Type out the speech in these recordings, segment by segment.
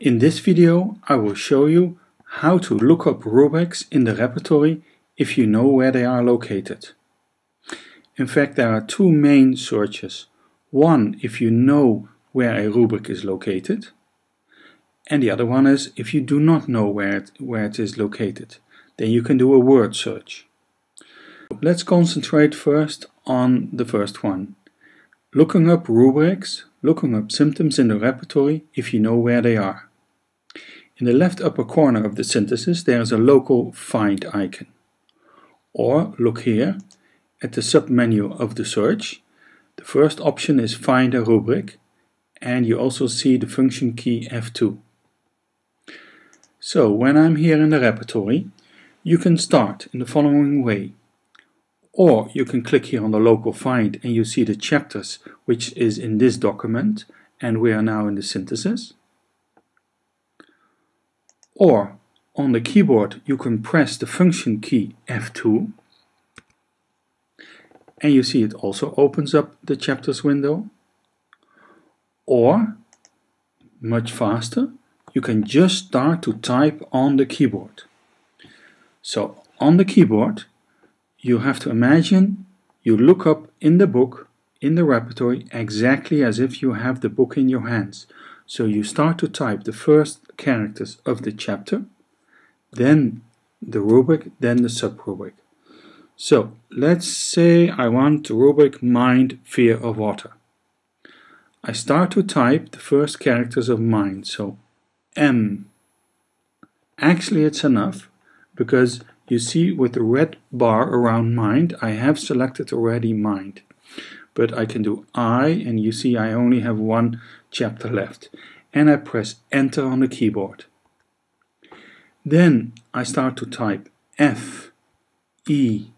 In this video I will show you how to look up rubrics in the repertory if you know where they are located. In fact, there are two main searches. One if you know where a rubric is located, and the other one is if you do not know where it is located. Then you can do a word search. Let's concentrate first on the first one. Looking up rubrics, looking up symptoms in the repertory if you know where they are. In the left upper corner of the synthesis there is a local find icon. Or look here at the submenu of the search. The first option is find a rubric, and you also see the function key F2. So when I'm here in the repertory, you can start in the following way. Or you can click here on the local find and you see the chapters which is in this document, and we are now in the synthesis. Or on the keyboard you can press the function key F2 and you see it also opens up the chapters window. Or, much faster, you can just start to type on the keyboard. So on the keyboard you have to imagine you look up in the book, in the repertory, exactly as if you have the book in your hands. So you start to type the first characters of the chapter, then the rubric, then the subrubric. So let's say I want the rubric mind, fear of water. I start to type the first characters of mind, so M. Actually it's enough, because you see with the red bar around mind, I have selected already mind. But I can do I, and you see I only have one chapter left. And I press enter on the keyboard. Then I start to type F, E,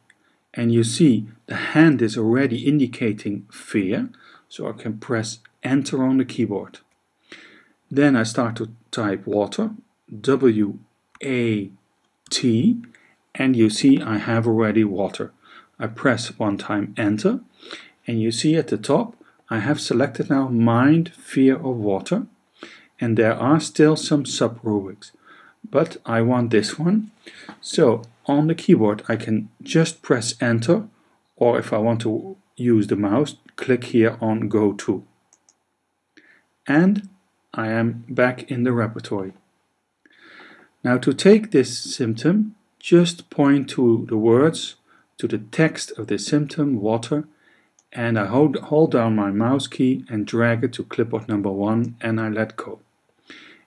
and you see the hand is already indicating fear, so I can press enter on the keyboard. Then I start to type water, W, A, T, and you see I have already water. I press one time enter, and you see at the top I have selected now mind, fear of water, and there are still some subrubrics, but I want this one. So on the keyboard I can just press enter, or if I want to use the mouse, click here on go to. And I am back in the repertory. Now to take this symptom, just point to the words, to the text of the symptom, water, and I hold down my mouse key and drag it to clipboard number 1 and I let go.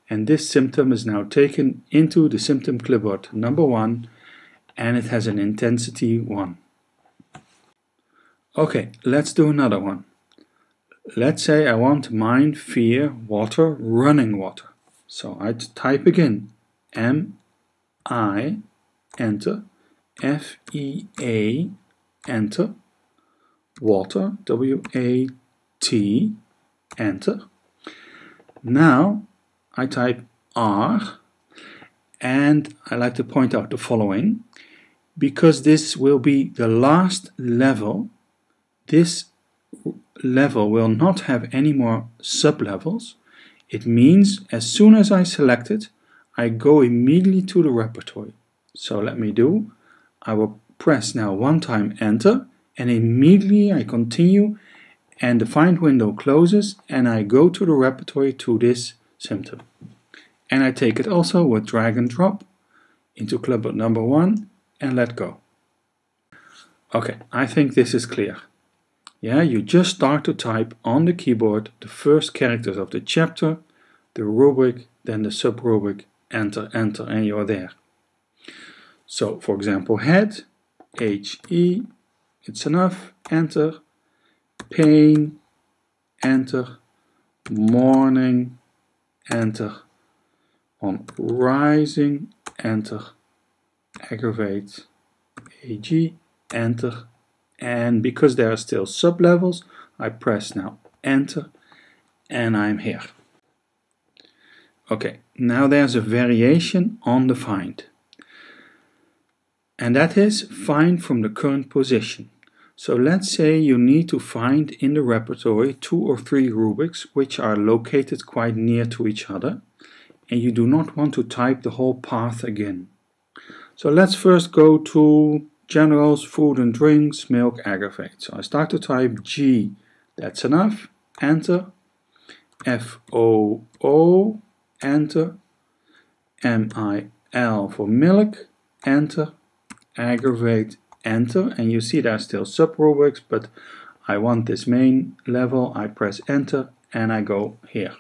And this symptom is now taken into the symptom clipboard number 1 and it has an intensity 1. Okay, let's do another one. Let's say I want mind, fear, water, running water. So I type again M, I, enter, F, E, A, enter, water, W, A, T, enter. Now I type R, and I like to point out the following. Because this will be the last level, this level will not have any more sub-levels. It means as soon as I select it, I go immediately to the repertory. So let me do. I will press now one time enter, and immediately I continue, and the find window closes, and I go to the repertory to this symptom. And I take it also with drag and drop into clipboard number 1 and let go. Okay, I think this is clear. Yeah, you just start to type on the keyboard the first characters of the chapter, the rubric, then the subrubric, enter, enter, and you're there. So, for example, head, H-E, it's enough, enter, pain, enter, morning, enter, on rising, enter, aggravate, AG, enter, and because there are still sub-levels, I press now enter, and I'm here. Okay, now there's a variation on the find. And that is find from the current position. So let's say you need to find in the repertory 2 or 3 rubrics which are located quite near to each other. and you do not want to type the whole path again. So let's first go to generals, food and drinks, milk, aggravate. So I start to type G, that's enough, enter, FOO, enter, MIL for milk, enter, aggravate, enter, and you see there are still sub-rubrics, but I want this main level, I press enter and I go here.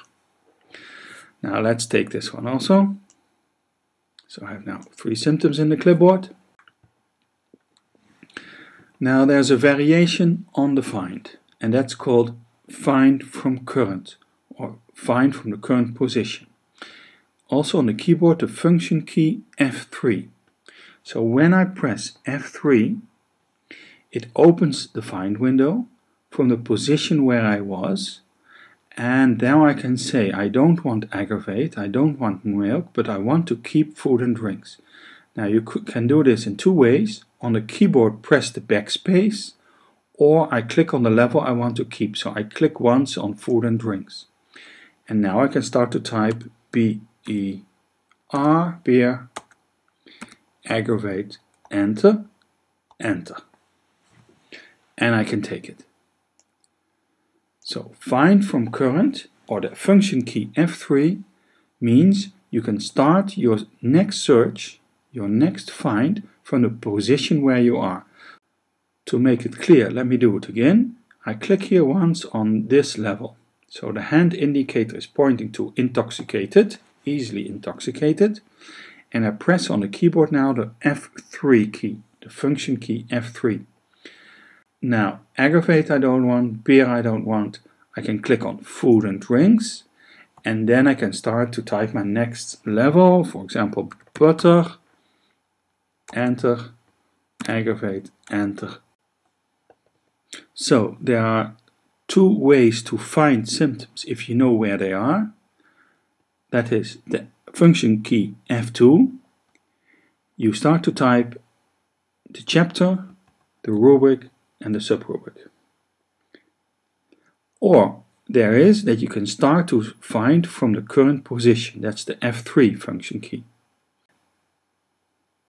Now let's take this one also. So I have now 3 symptoms in the clipboard. Now there's a variation on the find, and that's called find from current, or find from the current position. Also on the keyboard, the function key F3. So when I press F3, it opens the find window from the position where I was, and now I can say I don't want aggravate, I don't want milk, but I want to keep food and drinks. Now you can do this in 2 ways. On the keyboard, press the backspace, or I click on the level I want to keep. So I click once on food and drinks. And now I can start to type B-E-R, beer, aggravate, enter, enter. And I can take it. So find from current, or the function key F3, means you can start your next search, your next find, from the position where you are. To make it clear, let me do it again. I click here once on this level. So the hand indicator is pointing to intoxicated, easily intoxicated. And I press on the keyboard now the F3 key, the function key F3. Now, aggravate I don't want, beer I don't want. I can click on food and drinks, and then I can start to type my next level, for example, butter, enter, aggravate, enter. So there are 2 ways to find symptoms if you know where they are. That is the function key F2. You start to type the chapter, the rubric, and the sub-rubric. Or there is that you can start to find from the current position. That's the F3 function key.